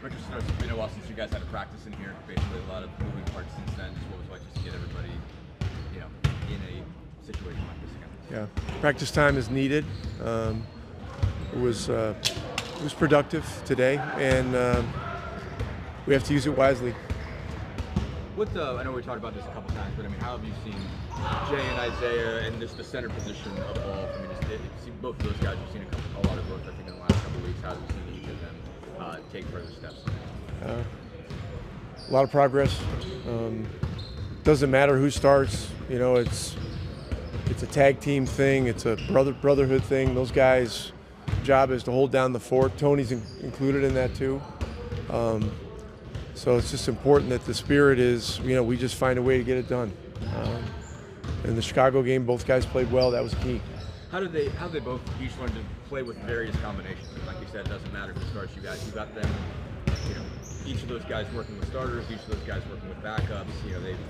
Richard, it's been a while since you guys had a practice in here. Basically, a lot of moving parts since then. Just what was it like just to get everybody, in a situation like this again? Yeah, practice time is needed. It was productive today, and we have to use it wisely. I know we talked about this a couple times, but I mean, how have you seen Jay and Isaiah and just the center position evolve? I mean, both of those guys, you've seen a lot of growth, I think, in the last couple of weeks. How have you seen each of them take further steps? A lot of progress. Doesn't matter who starts. It's a tag team thing. It's a brotherhood thing. Those guys' job is to hold down the fort. Tony's included in that too. So it's just important that the spirit is, we just find a way to get it done. In the Chicago game, both guys played well. That was key. How did they both each learn to play with various combinations? Like you said, it doesn't matter who starts. You got them. Each of those guys working with starters, each of those guys working with backups.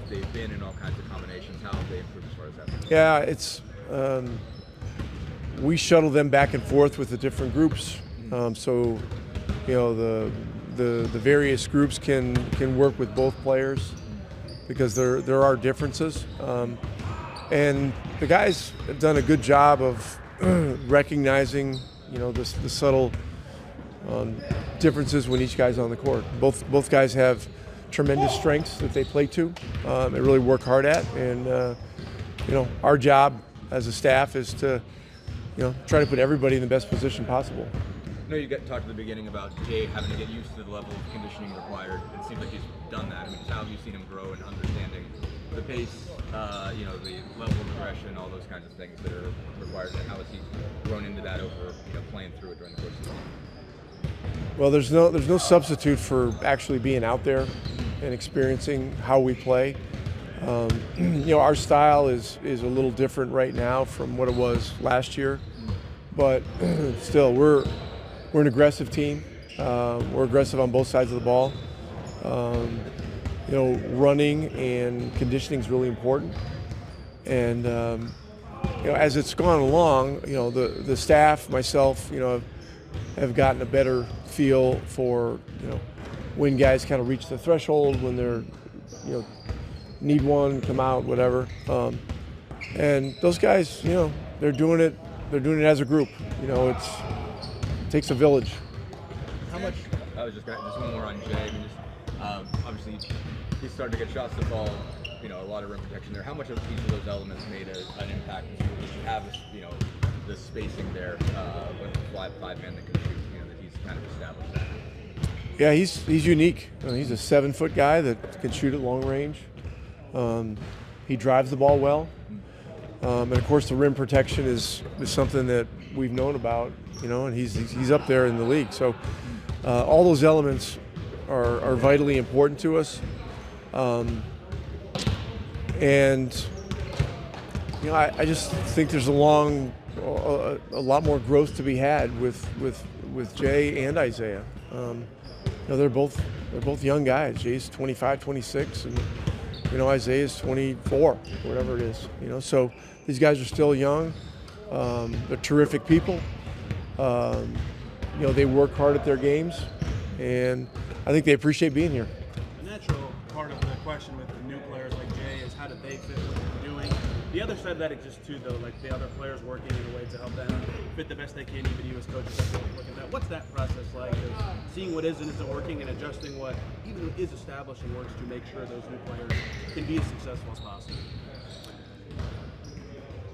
They've been in all kinds of combinations. How have they improved as far as that? Yeah, it's we shuttle them back and forth with the different groups. So the various groups can work with both players because there are differences. And the guys have done a good job of recognizing, the subtle differences when each guy's on the court. Both guys have tremendous strengths that they play to. They really work hard at, and our job as a staff is to, try to put everybody in the best position possible. I know you talked at the beginning about Jay having to get used to the level of conditioning required. It seems like he's done that. I mean, how have you seen him grow in understanding the pace, the level of aggression, all those kinds of things that are required, and how has he grown into that over, playing through it during the course of the game? Well, there's no substitute for actually being out there and experiencing how we play. Our style is a little different right now from what it was last year, but still, we're an aggressive team. We're aggressive on both sides of the ball. Running and conditioning is really important. And as it's gone along, the staff, myself, have gotten a better feel for when guys kind of reach the threshold, when they're need one, come out, whatever. And those guys, they're doing it as a group. It takes a village. How much? I was just one more on Jay. I mean, obviously, he's starting to get shots to fall. A lot of rim protection there. How much of each of those elements made an impact? You have the spacing there with the five-man that can shoot. That he's kind of established that. Yeah, he's unique. He's a 7-foot guy that can shoot at long range. He drives the ball well. And of course, the rim protection is something that we've known about, and he's up there in the league. So all those elements are vitally important to us. And I just think there's a lot more growth to be had with Jay and Isaiah. They're both young guys. Jay's 25, 26, and Isaiah's 24, whatever it is. So these guys are still young. They're terrific people. They work hard at their games, and I think they appreciate being here. A natural part of the question with the new players like Jay is how do they fit what they're doing? The other side of that exists too, though, like the other players working in a way to help them fit the best they can. Even you as coaches have to look at that. What's that process like? Of seeing what is and isn't working and adjusting what even is established and works to make sure those new players can be as successful as possible.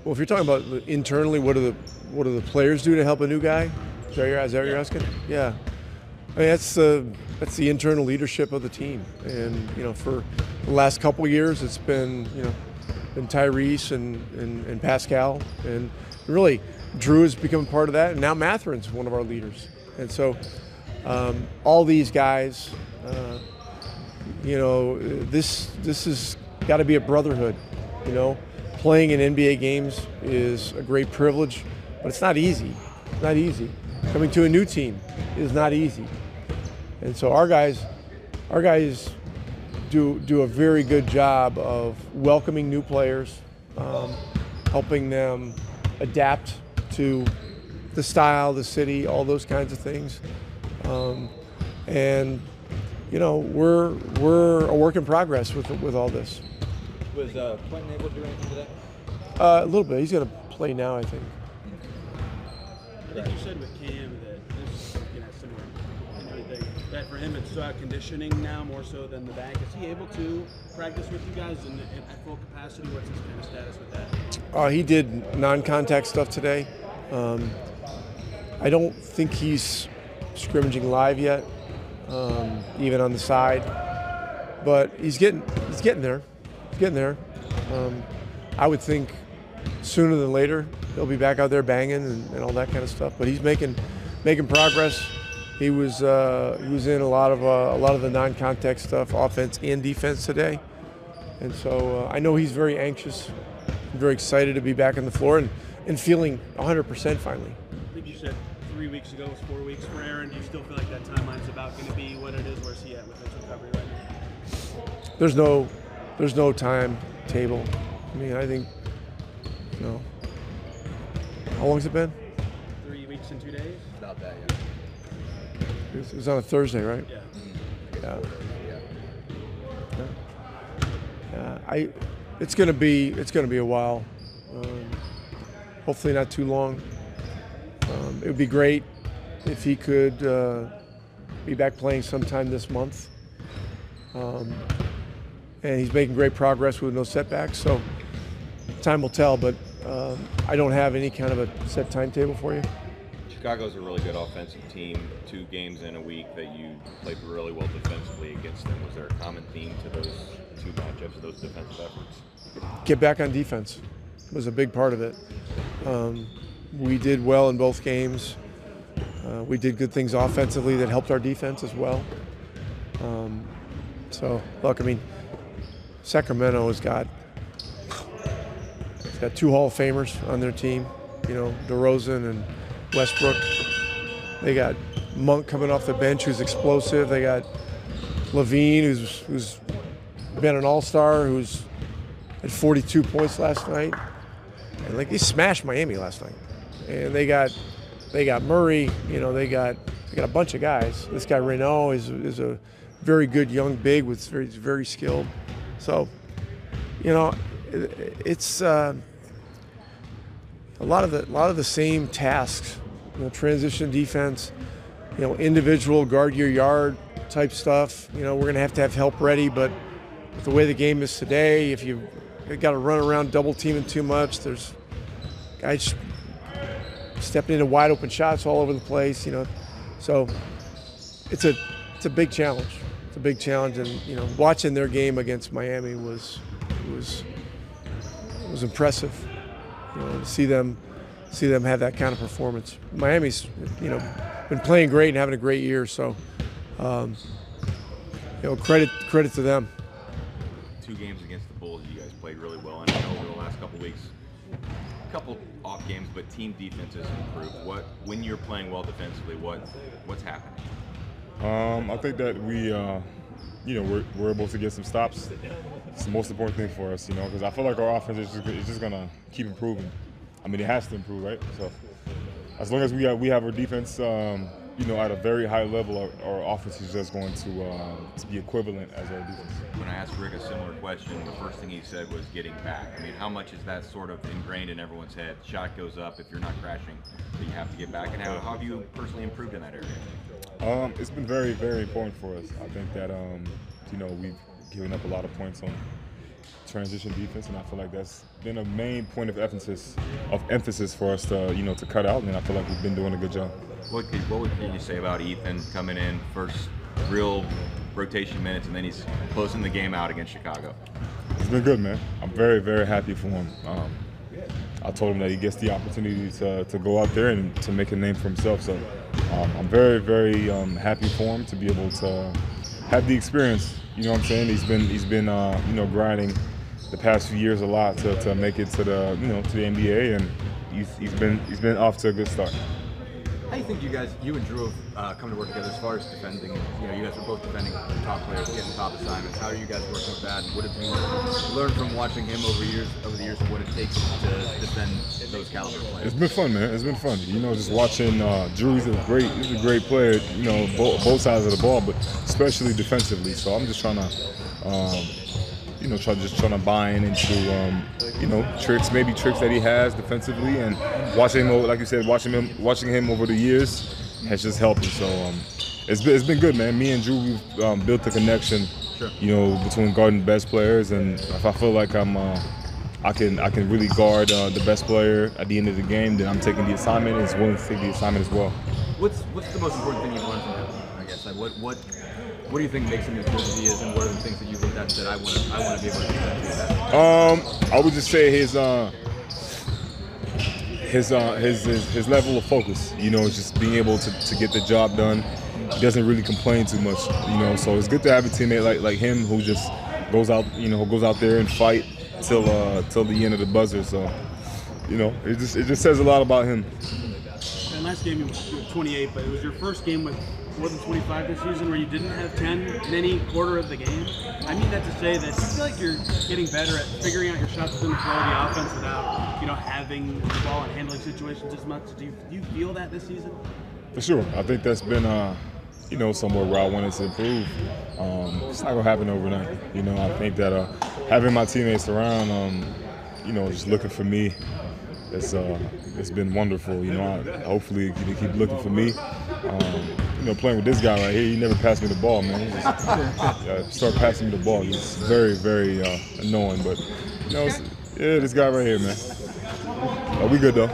Well, if you're talking about internally, what do the players do to help a new guy? Is that what you're asking? Yeah. I mean, that's the internal leadership of the team, and for the last couple of years, it's been Tyrese and Pascal, and really Drew has become part of that, and now Mathurin's one of our leaders, and so all these guys, this has got to be a brotherhood. Playing in NBA games is a great privilege, but it's not easy. It's not easy. Coming to a new team is not easy. And so our guys do a very good job of welcoming new players, helping them adapt to the style, the city, all those kinds of things. and we're a work in progress with all this. Was Quentin able to do anything today? A little bit. He's going to play now, I think. I think you said with Cam that this is similar and everything, that for him it's conditioning now more so than the back. Is he able to practice with you guys at full capacity? What's his kind of status with that? He did non-contact stuff today. I don't think he's scrimmaging live yet, even on the side, but he's getting there. He's getting there. I would think sooner than later he'll be back out there banging and all that kind of stuff. But he's making progress. He was in a lot of the non-contact stuff, offense and defense today, and so I know he's very anxious, very excited to be back on the floor and feeling 100% finally. I think you said 3 weeks ago was 4 weeks for Aaron. Do you still feel like that timeline's about going to be what it is? Where's he at with his recovery right now? There's no timetable. I mean, I think, how long has it been? 3 weeks and 2 days? About that, yeah. It was on a Thursday, right? Yeah. Yeah. It's gonna be a while. Hopefully not too long. It would be great if he could be back playing sometime this month. And he's making great progress with no setbacks. So time will tell, but I don't have any kind of a set timetable for you. Chicago's a really good offensive team. 2 games in a week that you played really well defensively against them. Was there a common theme to those 2 matchups, those defensive efforts? Get back on defense was a big part of it. We did well in both games. We did good things offensively that helped our defense as well. So, look, I mean, Sacramento has got 2 Hall of Famers on their team, DeRozan and Westbrook. They got Monk coming off the bench, who's explosive. They got Levine, who's been an all-star, who's had 42 points last night. And they smashed Miami last night. And they got Murray. They got a bunch of guys. This guy Renault is a very good young big with very skilled. So, it's a lot of the same tasks. Transition defense, individual guard your yard type stuff. We're going to have help ready, but with the way the game is today, if you've got to run around double teaming too much, there's guys stepping into wide open shots all over the place. So it's a big challenge. It's a big challenge, and watching their game against Miami was impressive. To see them have that kind of performance. Miami's been playing great and having a great year, so credit to them. 2 games against the Bulls, you guys played really well. And I know over the last couple weeks, a couple off games, but team defense has improved. When you're playing well defensively, what's happening? I think that we're able to get some stops. It's the most important thing for us, because I feel like our offense is just gonna keep improving. I mean, it has to improve, right? So as long as we have our defense, at a very high level, our offense is just going to be equivalent as our defense. When I asked Rick a similar question, the first thing he said was getting back. I mean, how much is that sort of ingrained in everyone's head? Shot goes up if you're not crashing, so you have to get back. And how have you personally improved in that area? It's been very, very important for us. I think that we've given up a lot of points on transition defense, and I feel like that's been a main point of emphasis for us to cut out. And I feel like we've been doing a good job. What can you say about Ethan coming in first real rotation minutes, and then he's closing the game out against Chicago? It's been good, man. I'm very, very happy for him. I told him that he gets the opportunity to go out there and to make a name for himself. So I'm very, very happy for him to be able to have the experience. You know what I'm saying? He's been grinding the past few years a lot to make it to the to the NBA, and he's been off to a good start. How do you think you and Drew have come to work together as far as defending? You know, you guys are both defending top players, getting top assignments. How are you guys working with that? And what have you learned from watching him over the years of what it takes to defend those caliber players? It's been fun, man. It's been fun. You know, just watching Drew. He's a great player. You know, both sides of the ball, but especially defensively. So I'm just trying to buy into tricks that he has defensively, and watching him, like you said, watching him over the years has just helped me. So it's been good, man. Me and Drew, we've built a connection, between guarding the best players, and if I feel like I can really guard the best player at the end of the game, then I'm taking the assignment and is willing to take the assignment as well. What's the most important thing you've learned from him? I guess what do you think makes him as good as he is, and what are the things that you looked at that I want to be able to do that? I would just say his level of focus. You know, just being able to get the job done. He doesn't really complain too much. You know, so it's good to have a teammate like him who just goes out there and fight till the end of the buzzer. So, you know, it just says a lot about him. And last game you were 28, but it was your first game with more than 25 this season where you didn't have 10 in any quarter of the game. I mean that to say that you feel like you're getting better at figuring out your shots within the flow of the offense without, having the ball and handling situations as much. Do you feel that this season? For sure. I think that's been somewhere where I wanted to improve. It's not gonna happen overnight. You know, I think that having my teammates around, just looking for me, it's been wonderful. You know, hopefully they keep looking for me. Playing with this guy right here, he never passed me the ball, man. He just start passing me the ball. He's very, very annoying, but this guy right here, man. We good though.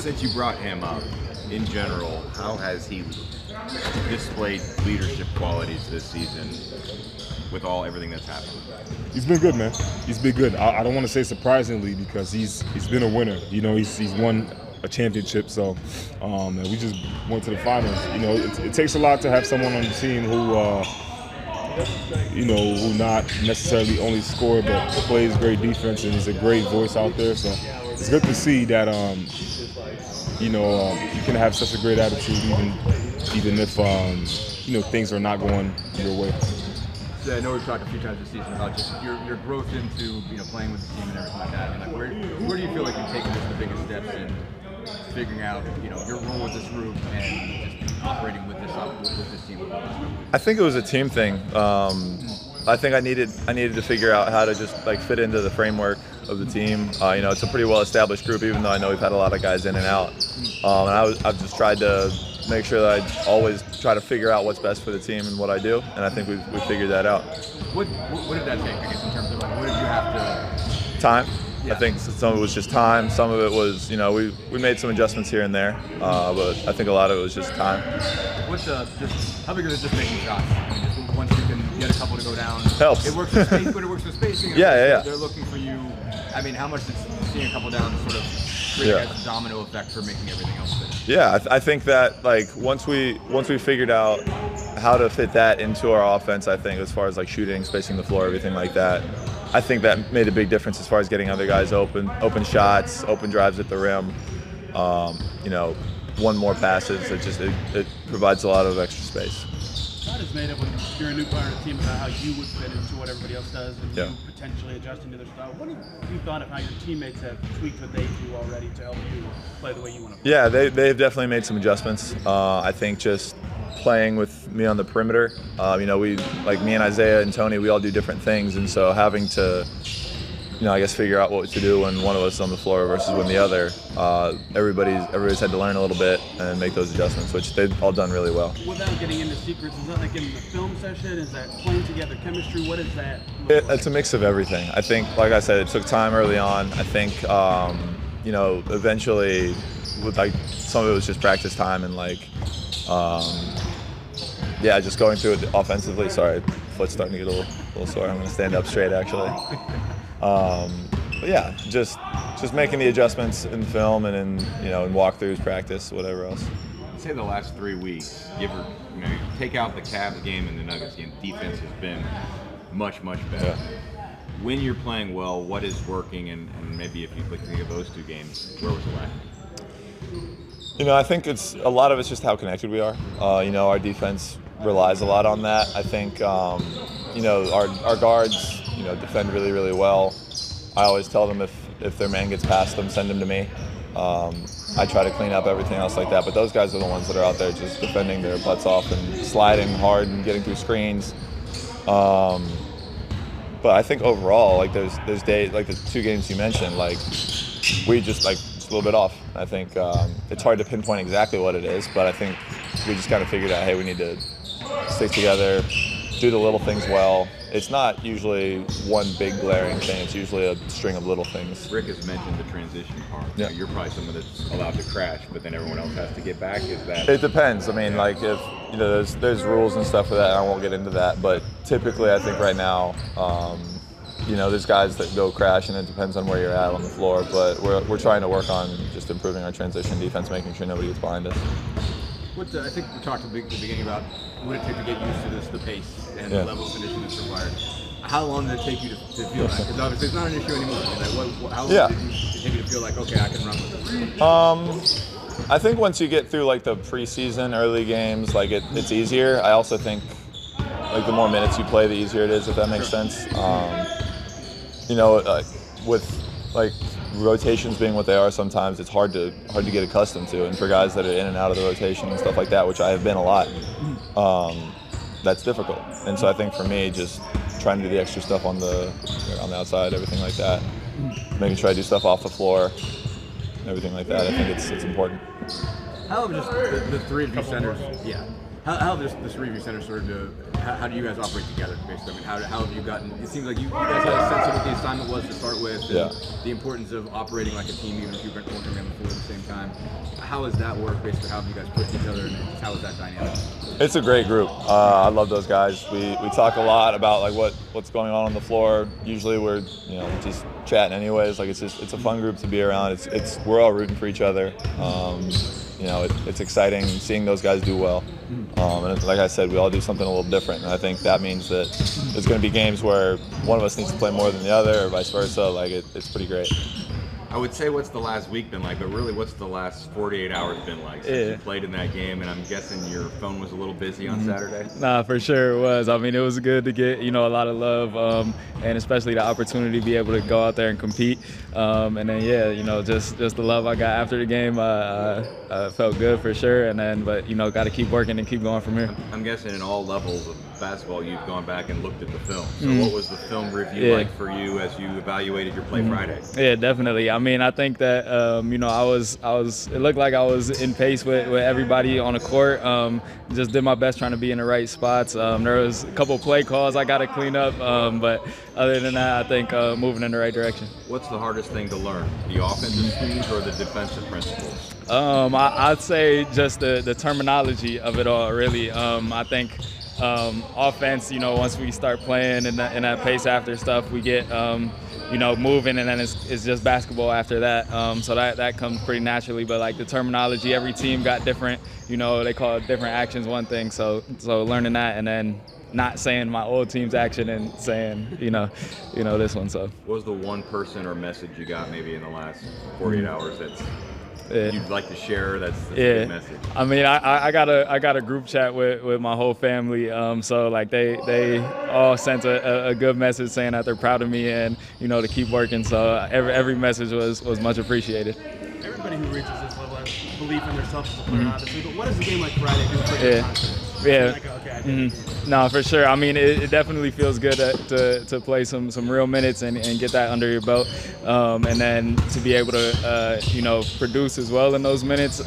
Since you brought him up, in general, how has he displayed leadership qualities this season with everything that's happened? He's been good, man. He's been good. I don't want to say surprisingly because he's been a winner. You know, he's won a championship, so and we just went to the finals. You know, it takes a lot to have someone on the team who not necessarily only score but plays great defense, and he's a great voice out there. So it's good to see that you can have such a great attitude even if things are not going your way. So I know we've talked a few times this season about just your growth into playing with the team and everything like that. I mean, like where do you feel like you've taken just the biggest steps in figuring out your role with this group and just operating with this team? I think it was a team thing. I think I needed to figure out how to just fit into the framework of the team. It's a pretty well established group, even though I know we've had a lot of guys in and out. And I've just tried to make sure that I always try to figure out what's best for the team and what I do, and I think we figured that out. What did that take, I guess, in terms of what did you have to? Time. Yeah. I think some of it was just time. Some of it was, we made some adjustments here and there, but I think a lot of it was just time. How big is it just making shots? I mean, just once you can get a couple to go down, helps. It works with space, but it works with spacing. Yeah. They're looking for you. I mean, how much does seeing a couple down sort of create a domino effect for making everything else fit? Yeah, I think that once we figured out how to fit that into our offense, I think as far as shooting, spacing the floor, everything like that, I think that made a big difference as far as getting other guys open shots, open drives at the rim. One more passes. It provides a lot of extra space. That is made up when you're a new player on a team about how you would fit into what everybody else does and you potentially adjusting to their style. What have you thought of how your teammates have tweaked what they do already to help you play the way you want to play? Yeah, they've definitely made some adjustments. I think just playing with me on the perimeter, me and Isaiah and Tony, we all do different things, and so having to I guess figure out what to do when one of us is on the floor versus when the other. Everybody's had to learn a little bit and make those adjustments, which they've all done really well. Without getting into secrets, is that like in the film session? Is that playing together chemistry? What is that? It's a mix of everything. I think, like I said, it took time early on. I think, eventually, with some of it was just practice time and just going through it offensively. Sorry, foot's starting to get a little sore. I'm going to stand up straight, actually. But yeah, just making the adjustments in film and in in walkthroughs, practice, whatever else. I'd say the last 3 weeks, take out the Cavs game and the Nuggets game, defense has been much better. Yeah. When you're playing well, what is working, and maybe if you think of those 2 games, where was it lacking? You know, I think a lot of it's just how connected we are. You know, our defense relies a lot on that. I think, you know, our guards, you know, defend really, really well. I always tell them if their man gets past them, send him to me. I try to clean up everything else like that, but those guys are the ones that are out there just defending their butts off and sliding hard and getting through screens. But I think overall, like there's days, like the 2 games you mentioned, like we just a little bit off. I think it's hard to pinpoint exactly what it is, but I think we just kind of figured out, hey, we need to stick together, do the little things well. It's not usually one big glaring thing. It's usually a string of little things. Rick has mentioned the transition part. Yeah. You're probably someone that's allowed to crash, but then everyone else has to get back. Is that? It depends. I mean, like if you know, there's rules and stuff for that. I won't get into that, but typically, I think right now, you know, there's guys that go crash, and it depends on where you're at on the floor. But we're trying to work on just improving our transition defense, making sure nobody gets behind us. I think we talked at the beginning about what it takes to get used to this, the pace and the level of conditioning that's required. How long did it take you to feel that? Because obviously it's not an issue anymore. Like how long did it take you to feel like, okay, I can run with this? I think once you get through like the preseason, early games, like it's easier. I also think like the more minutes you play, the easier it is, if that makes sense. You know, with like rotations being what they are sometimes, it's hard to get accustomed to, and for guys that are in and out of the rotation and stuff like that, which I have been a lot, that's difficult. And so I think for me, just trying to do the extra stuff on the outside, everything like that, making sure I do stuff off the floor, everything like that, I think it's important. How have just the 3 of you centers, how have the 3 of you centers sort of, how do you guys operate together, basically? I mean, how have you gotten, it seems like you guys had a sense of what the assignment was to start with, and the importance of operating like a team, even if you've been working on the floor at the same time. How has that worked, basically? How have you guys pushed each other, and how is that dynamic? It's a great group. I love those guys. We talk a lot about like what's going on the floor. Usually we're just chatting anyways. Like it's a fun group to be around. We're all rooting for each other. You know, it's exciting seeing those guys do well. And like I said, we all do something a little different. And I think that means that there's going to be games where one of us needs to play more than the other, or vice versa. Like it's pretty great. I would say what's the last week been like, but really what's the last 48 hours been like since you played in that game? And I'm guessing your phone was a little busy on Saturday? Nah, for sure it was. I mean, it was good to get, a lot of love, and especially the opportunity to be able to go out there and compete. And then, just the love I got after the game, I felt good for sure. And then, but, got to keep working and keep going from here. I'm guessing in all levels of basketball, you've gone back and looked at the film. So what was the film review like for you as you evaluated your play Friday? Yeah, definitely. I mean, I think that, it looked like I was in pace with everybody on the court. Just did my best trying to be in the right spots. There was a couple play calls I got to clean up, but other than that, I think moving in the right direction. What's the hardest thing to learn, the offensive schemes or the defensive principles? I'd say just the terminology of it all, really. I think offense, once we start playing in that pace after stuff, we get, moving, and then it's just basketball after that. So that comes pretty naturally. But like the terminology, every team got different, they call it different actions, one thing. So learning that, and then not saying my old team's action and saying, this one. So what was the one person or message you got maybe in the last 48 hours that's you'd like to share? That's a good message. I mean, I got a group chat with my whole family. So like they all sent a good message saying that they're proud of me and to keep working. So every message was much appreciated. Everybody who reaches this level has belief in themselves as a player, obviously. But what does a game like Friday do for your confidence? No, for sure. I mean, it definitely feels good to play some real minutes and get that under your belt, and then to be able to produce as well in those minutes.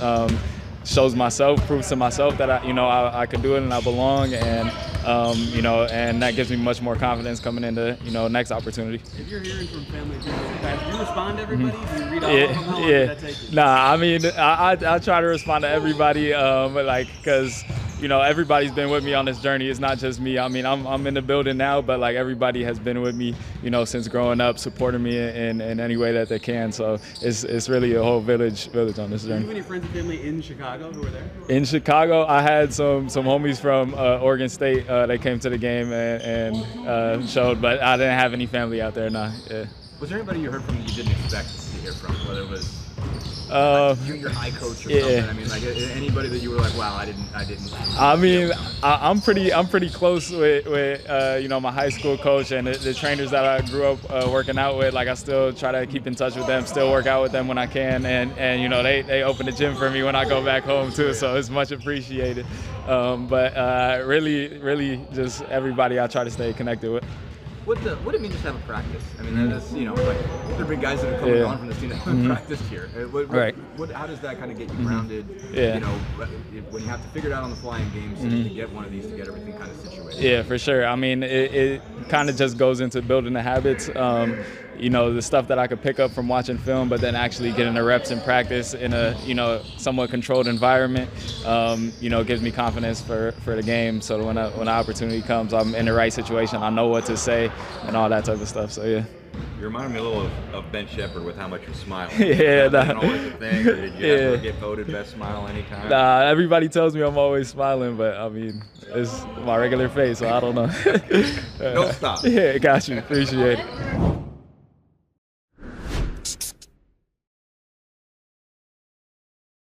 Proves to myself that I can do it and I belong, and and that gives me much more confidence coming into next opportunity. If you're hearing from family, do you respond to everybody? Do you read all of them? How long did that take you? Nah, I mean I try to respond to everybody, because everybody's been with me on this journey. It's not just me. I mean, I'm in the building now, but like everybody has been with me, since growing up, supporting me in any way that they can. So it's really a whole village on this journey. Do you have any friends and family in Chicago who were there? In Chicago, I had some homies from Oregon State. They came to the game and showed, but I didn't have any family out there. Nah. Yeah. Was there anybody you heard from that you didn't expect to hear from? Whether it was junior high coach or Yeah. something? I mean, like anybody that you were like, wow, I didn't. I mean, I'm pretty close with you know, my high school coach and the trainers that I grew up working out with. Like, I still try to keep in touch with them, still work out with them when I can, and you know, they open the gym for me when I go back home too, so it's much appreciated. But really just everybody I try to stay connected with. What do it mean just to have a practice? I mean, that's, you know, like there have been guys that have come and gone from this team that haven't practiced here. Right. How does that kind of get you grounded? Yeah. You know, when you have to figure it out on the fly in games, so you can get one of these to get everything kind of situated. Yeah, for sure. I mean, it kind of just goes into building the habits. You know, the stuff that I could pick up from watching film, but then actually getting the reps in practice in a, you know, somewhat controlled environment, you know, gives me confidence for the game. So when an opportunity comes, I'm in the right situation. I know what to say and all that type of stuff. So yeah. You reminded me a little of Ben Shepherd with how much you smile. Yeah, That's always a thing. Did you ever get voted best smile anytime? Nah, everybody tells me I'm always smiling, but I mean, it's my regular face, so I don't know. Don't stop. Yeah, got you. Appreciate it.